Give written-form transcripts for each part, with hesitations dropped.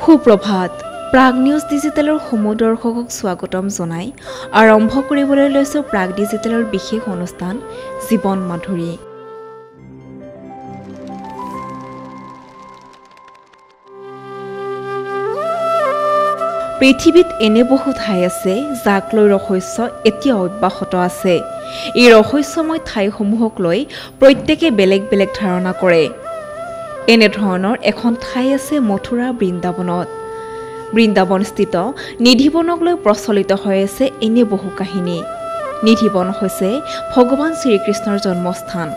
সুপ্ৰভাত Prag news ডিজিটেলৰ সমূহ দৰ্শকক স্বাগতম জনাই আৰম্ভ কৰিবলৈ লৈছো প্ৰাগ ডিজিটেলৰ বিশেষ অনুষ্ঠান জীৱন মাধুৰী। পৃথিৱীত এনে বহু ঠাই আছে যাক লৈ ৰহস্য এতিয়া অব্যাহত আছে। এই ৰহস্যময় ঠাইসমূহক লৈ প্ৰত্যেকে বেলেগ বেলেগ ধাৰণা কৰে। এনেধৰণৰ এখন ঠাই আছে মথুৰা বৃন্দাবনত। বৃন্দাবনস্থিত নিধিবনক লৈ প্ৰচলিত হৈ আছে এনে বহু কাহিনী। নিধিবন হৈছে ভগৱান শ্ৰীকৃষ্ণৰ জন্মস্থান।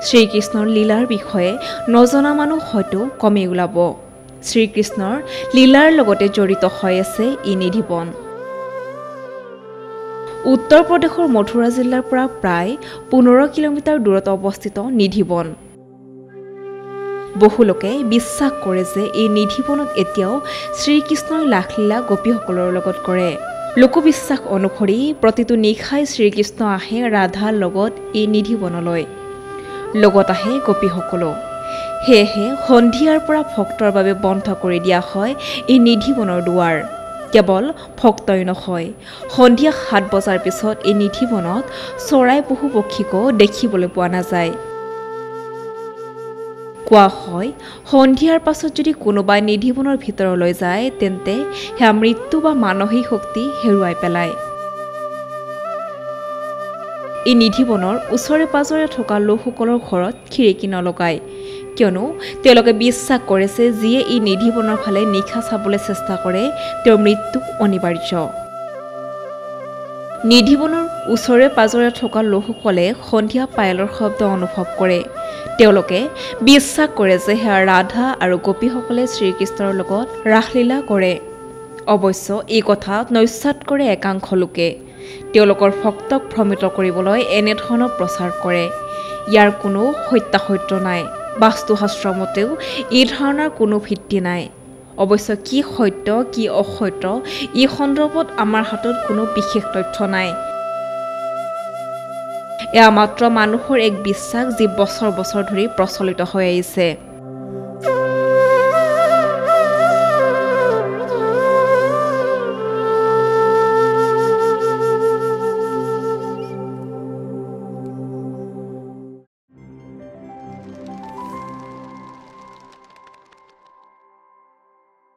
শ্ৰীকৃষ্ণৰ লীলাৰ বিষয়ে নজনা মানুহ হয়তো কমেই ওলাব। শ্ৰীকৃষ্ণৰ লীলাৰ লগতে জড়িত হৈ আছে এই নিধিবন। উত্তৰ প্ৰদেশৰ মথুৰা জিলাৰ পৰা প্ৰায় 15 কিলোমিটাৰ দূৰত অৱস্থিত নিধিবন। বহু লোকে বিশ্বাস কৰে যে এই নিধিবনত এতিয়াও শ্ৰীকৃষ্ণই লাখলীলা গোপীসকলৰ লগত কৰে। লোকবিশ্বাস অনুসৰি প্ৰতিটো নিশাই শ্ৰীকৃষ্ণ আহে ৰাধাৰ লগত এই নিধিবনলৈ। লগত আহে গোপীসকলো। সেয়েহে সন্ধিয়াৰ পৰা ভক্তৰ বাবে বন্ধ কৰি দিয়া হয় এই নিধিবনৰ দুৱাৰ। কেৱল ভক্তই নহয়, সন্ধিয়া 7 বজাৰ পিছত এই নিধিবনত চৰাই পশু পক্ষীকো দেখিবলৈ পোৱা নাযায়। কোৱা হয় সন্ধিয়াৰ পাছত যদি কোনোবাই নিধিবনৰ ভিতৰলৈ যায় তেন্তে সেয়া মৃত্যু বা মানসিক শক্তি হেৰুৱাই পেলায়। এই নিধিবনৰ ওচৰে পাজৰে থকা লোকসকলৰ ঘৰত খিৰিকী নলগায়, কিয়নো তেওঁলোকে বিশ্বাস কৰে যে যিয়ে এই নিধিবনৰ ফালে নিশা চাবলৈ চেষ্টা কৰে তেওঁৰ মৃত্যু অনিবাৰ্য। নিধিবনৰ ওচৰে পাজৰে থকা লোকসকলে সন্ধিয়া পায়লৰ শব্দ অনুভৱ কৰে। তেওঁলোকে বিশ্বাস কৰে যে সেয়া ৰাধা আৰু গোপীসকলে শ্ৰীকৃষ্ণৰ লগত ৰাসলীলা কৰে। অৱশ্য এই কথা নস্যাৎ কৰে একাংশ লোকে। তেওঁলোকৰ ভক্তক ভ্ৰমিত কৰিবলৈ এনেধৰণৰ প্ৰচাৰ কৰে। ইয়াৰ কোনো সত্যাসত্য নাই। বাস্তুশাস্ত্ৰ মতেও এই ধাৰণাৰ কোনো ভিত্তি নাই। অৱশ্য কি সত্য কি অসত্য এই সন্দৰ্ভত আমাৰ হাতত কোনো বিশেষ তথ্য নাই। এয়া মাত্ৰ মানুহৰ এক বিশ্বাস যি বছৰ বছৰ ধৰি প্ৰচলিত হৈ আহিছে।